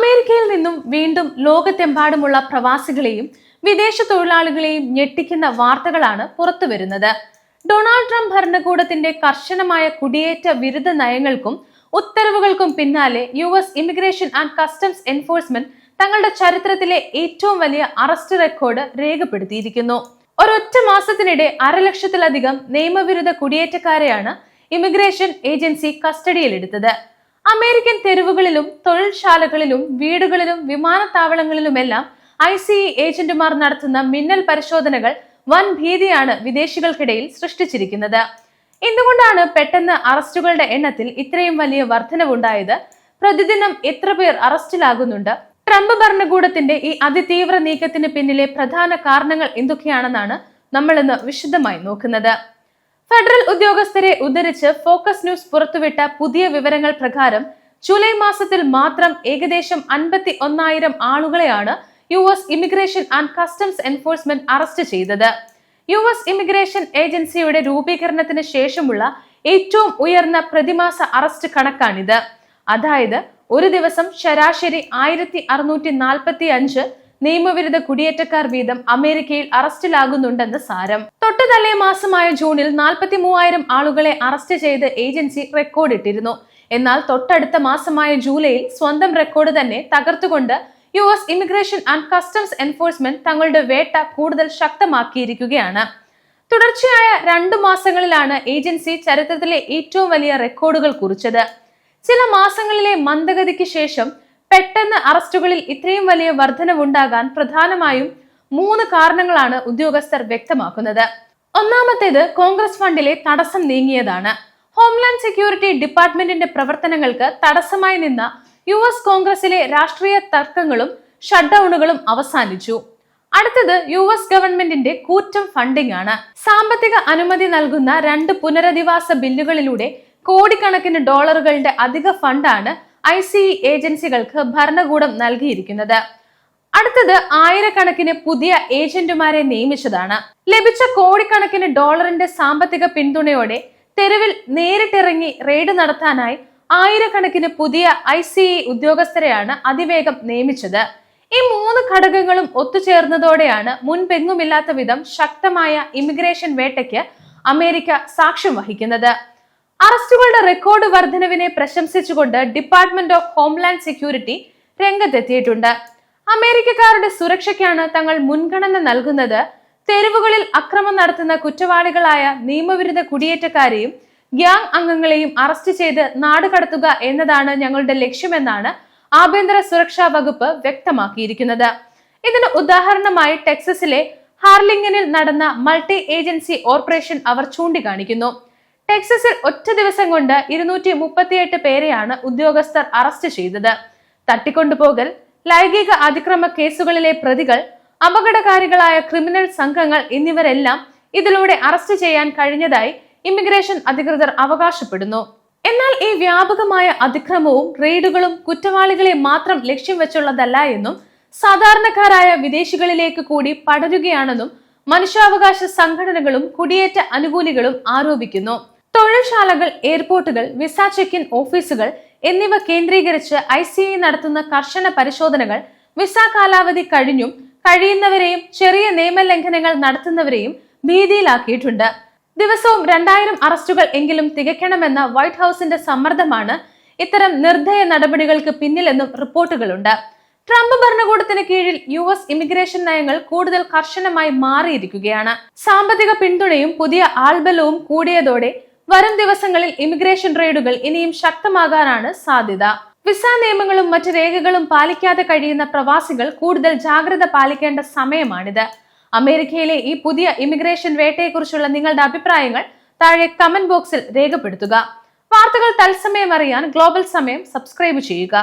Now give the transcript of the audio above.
അമേരിക്കയിൽ നിന്നും വീണ്ടും ലോകത്തെമ്പാടുമുള്ള പ്രവാസികളെയും വിദേശ തൊഴിലാളികളെയും ഞെട്ടിക്കുന്ന വാർത്തകളാണ് പുറത്തുവരുന്നത്. ഡൊണാൾഡ് ട്രംപ് ഭരണകൂടത്തിന്റെ കർശനമായ കുടിയേറ്റ വിരുദ്ധ നയങ്ങൾക്കും ഉത്തരവുകൾക്കും പിന്നാലെ US immigration and customs enforcement തങ്ങളുടെ ചരിത്രത്തിലെ ഏറ്റവും വലിയ അറസ്റ്റ് റെക്കോർഡ് രേഖപ്പെടുത്തിയിരിക്കുന്നു. ഒരൊറ്റ മാസത്തിനിടെ 1,00,000-ലധികം നിയമവിരുദ്ധ കുടിയേറ്റക്കാരെയാണ് ഇമിഗ്രേഷൻ ഏജൻസി കസ്റ്റഡിയിലെടുത്തത്. അമേരിക്കൻ തെരുവുകളിലും തൊഴിൽശാലകളിലും വീടുകളിലും വിമാനത്താവളങ്ങളിലുമെല്ലാം ICE ഏജന്റുമാർ നടത്തുന്ന മിന്നൽ പരിശോധനകൾ വൻ ഭീതിയാണ് വിദേശികൾക്കിടയിൽ സൃഷ്ടിച്ചിരിക്കുന്നത്. എന്തുകൊണ്ടാണ് പെട്ടെന്ന് അറസ്റ്റുകളുടെ എണ്ണത്തിൽ ഇത്രയും വലിയ വർധനവുണ്ടായത്? പ്രതിദിനം എത്ര പേർ അറസ്റ്റിലാകുന്നുണ്ട്? ട്രംപ് ഭരണകൂടത്തിന്റെ ഈ അതിതീവ്ര നീക്കത്തിന് പിന്നിലെ പ്രധാന കാരണങ്ങൾ എന്തൊക്കെയാണെന്നാണ് നമ്മൾ ഇന്ന് വിശദമായി നോക്കുന്നത്. ഫെഡറൽ ഉദ്യോഗസ്ഥരെ ഉദ്ധരിച്ച് ഫോക്കസ് ന്യൂസ് പുറത്തുവിട്ട പുതിയ വിവരങ്ങൾ പ്രകാരം ജൂലൈ മാസത്തിൽ മാത്രം ഏകദേശം 51,000 ആളുകളെയാണ് US immigration and customs enforcement arrest ചെയ്തത്. US ഇമിഗ്രേഷൻ ഏജൻസിയുടെ രൂപീകരണത്തിന് ശേഷമുള്ള ഏറ്റവും ഉയർന്ന പ്രതിമാസ അറസ്റ്റ് കണക്കാണിത്. അതായത് ഒരു ദിവസം ശരാശരി 1,645 നിയമവിരുദ്ധ കുടിയേറ്റക്കാർ വീതം അമേരിക്കയിൽ അറസ്റ്റിലാകുന്നുണ്ടെന്ന് സാരം. തൊട്ടു തലേ മാസമായ ജൂണിൽ 43,000 ആളുകളെ അറസ്റ്റ് ചെയ്ത് ഏജൻസി റെക്കോർഡിട്ടിരുന്നു. എന്നാൽ തൊട്ടടുത്ത മാസമായ ജൂലൈയിൽ സ്വന്തം റെക്കോർഡ് തന്നെ തകർത്തുകൊണ്ട് US immigration and customs enforcement തങ്ങളുടെ വേട്ട കൂടുതൽ ശക്തമാക്കിയിരിക്കുകയാണ്. തുടർച്ചയായ 2 മാസങ്ങളിലാണ് ഏജൻസി ചരിത്രത്തിലെ ഏറ്റവും വലിയ റെക്കോർഡുകൾ കുറിച്ചത്. ചില മാസങ്ങളിലെ മന്ദഗതിക്ക് ശേഷം പെട്ടെന്ന് അറസ്റ്റുകളിൽ ഇത്രയും വലിയ വർധനവുണ്ടാകാൻ പ്രധാനമായും 3 കാരണങ്ങളാണ് ഉദ്യോഗസ്ഥർ വ്യക്തമാക്കുന്നത്. ഒന്നാമത്തേത് കോൺഗ്രസ് ഫണ്ടിലെ തടസ്സം നീങ്ങിയതാണ്. ഹോംലാൻഡ് സെക്യൂരിറ്റി ഡിപ്പാർട്ട്മെന്റിന്റെ പ്രവർത്തനങ്ങൾക്ക് തടസ്സമായി നിന്ന US കോൺഗ്രസിലെ രാഷ്ട്രീയ തർക്കങ്ങളും ഷട്ട്ഡൌണുകളും അവസാനിച്ചു. അടുത്തത് US ഗവൺമെന്റിന്റെ കൂറ്റൻ ഫണ്ടിംഗ് ആണ്. സാമ്പത്തിക അനുമതി നൽകുന്ന 2 പുനരധിവാസ ബില്ലുകളിലൂടെ കോടിക്കണക്കിന് ഡോളറുകളുടെ അധിക ഫണ്ടാണ് ICE ഏജൻസികൾക്ക് ഭരണകൂടം നൽകിയിരിക്കുന്നത്. അടുത്തത് ആയിരക്കണക്കിന് പുതിയ ഏജന്റുമാരെ നിയമിച്ചതാണ്. ലഭിച്ച കോടിക്കണക്കിന് ഡോളറിന്റെ സാമ്പത്തിക പിന്തുണയോടെ തെരുവിൽ നേരിട്ടിറങ്ങി റെയ്ഡ് നടത്താനായി ആയിരക്കണക്കിന് പുതിയ ICE ഉദ്യോഗസ്ഥരെയാണ് അതിവേഗം നിയമിച്ചത്. ഈ 3 ഘടകങ്ങളും ഒത്തുചേർന്നതോടെയാണ് മുൻപെങ്ങുമില്ലാത്ത വിധം ശക്തമായ ഇമിഗ്രേഷൻ വേട്ടയ്ക്ക് അമേരിക്ക സാക്ഷ്യം വഹിക്കുന്നത്. അറസ്റ്റുകളുടെ റെക്കോർഡ് വർധനവിനെ പ്രശംസിച്ചുകൊണ്ട് ഡിപ്പാർട്ട്മെന്റ് ഓഫ് ഹോംലാൻഡ് സെക്യൂരിറ്റി രംഗത്തെത്തിയിട്ടുണ്ട്. അമേരിക്കക്കാരുടെ സുരക്ഷയ്ക്കാണ് തങ്ങൾ മുൻഗണന നൽകുന്നത്. തെരുവുകളിൽ അക്രമം നടത്തുന്ന കുറ്റവാളികളായ നിയമവിരുദ്ധ കുടിയേറ്റക്കാരെയും ഗ്യാങ് അംഗങ്ങളെയും അറസ്റ്റ് ചെയ്ത് നാടുകടത്തുക എന്നതാണ് ഞങ്ങളുടെ ലക്ഷ്യമെന്നാണ് ആഭ്യന്തര സുരക്ഷാ വകുപ്പ് വ്യക്തമാക്കിയിരിക്കുന്നത്. ഇതിന് ഉദാഹരണമായി ടെക്സസിലെ ഹാർലിംഗനിൽ നടന്ന മൾട്ടി ഏജൻസി ഓപ്പറേഷൻ അവർ ചൂണ്ടിക്കാണിക്കുന്നു. ടെക്സസിൽ ഒറ്റ ദിവസം കൊണ്ട് 238 പേരെയാണ് ഉദ്യോഗസ്ഥർ അറസ്റ്റ് ചെയ്തത്. തട്ടിക്കൊണ്ടുപോകൽ, ലൈംഗിക അതിക്രമ കേസുകളിലെ പ്രതികൾ, അപകടകാരികളായ ക്രിമിനൽ സംഘങ്ങൾ എന്നിവരെല്ലാം ഇതിലൂടെ അറസ്റ്റ് ചെയ്യാൻ കഴിഞ്ഞതായി ഇമിഗ്രേഷൻ അധികൃതർ അവകാശപ്പെടുന്നു. എന്നാൽ ഈ വ്യാപകമായ അതിക്രമവും റെയ്ഡുകളും കുറ്റവാളികളെ മാത്രം ലക്ഷ്യം വെച്ചുള്ളതല്ല എന്നും സാധാരണക്കാരായ വിദേശികളിലേക്ക് കൂടി പടരുകയാണെന്നും മനുഷ്യാവകാശ സംഘടനകളും കുടിയേറ്റ അനുകൂലികളും ആരോപിക്കുന്നു. തൊഴിൽശാലകൾ, എയർപോർട്ടുകൾ, വിസ ചെക്ക് ഇൻ ഓഫീസുകൾ എന്നിവ കേന്ദ്രീകരിച്ച് ICE നടത്തുന്ന കർശന പരിശോധനകൾ വിസ കാലാവധി കഴിഞ്ഞും കഴിയുന്നവരെയും ചെറിയ നിയമലംഘനങ്ങൾ നടത്തുന്നവരെയും ഭീതിയിലാക്കിയിട്ടുണ്ട്. ദിവസവും 2000 അറസ്റ്റുകൾ എങ്കിലും തികയ്ക്കണമെന്ന വൈറ്റ് ഹൌസിന്റെ സമ്മർദ്ദമാണ് ഇത്തരം നിർദ്ദയ നടപടികൾക്ക് പിന്നിലെന്നും റിപ്പോർട്ടുകളുണ്ട്. ട്രംപ് ഭരണകൂടത്തിന് കീഴിൽ US ഇമിഗ്രേഷൻ നയങ്ങൾ കൂടുതൽ കർശനമായി മാറിയിരിക്കുകയാണ്. സാമ്പത്തിക പിന്തുണയും പുതിയ ആൾബലവും കൂടിയതോടെ വരും ദിവസങ്ങളിൽ ഇമിഗ്രേഷൻ റെയ്ഡുകൾ ഇനിയും ശക്തമാകാനാണ് സാധ്യത. വിസ നിയമങ്ങളും മറ്റ് രേഖകളും പാലിക്കാതെ കഴിയുന്ന പ്രവാസികൾ കൂടുതൽ ജാഗ്രത പാലിക്കേണ്ട സമയമാണിത്. അമേരിക്കയിലെ ഈ പുതിയ ഇമിഗ്രേഷൻ വേട്ടയെക്കുറിച്ചുള്ള നിങ്ങളുടെ അഭിപ്രായങ്ങൾ താഴെ കമന്റ് ബോക്സിൽ രേഖപ്പെടുത്തുക. വാർത്തകൾ തത്സമയം അറിയാൻ ഗ്ലോബൽ സമയം സബ്സ്ക്രൈബ് ചെയ്യുക.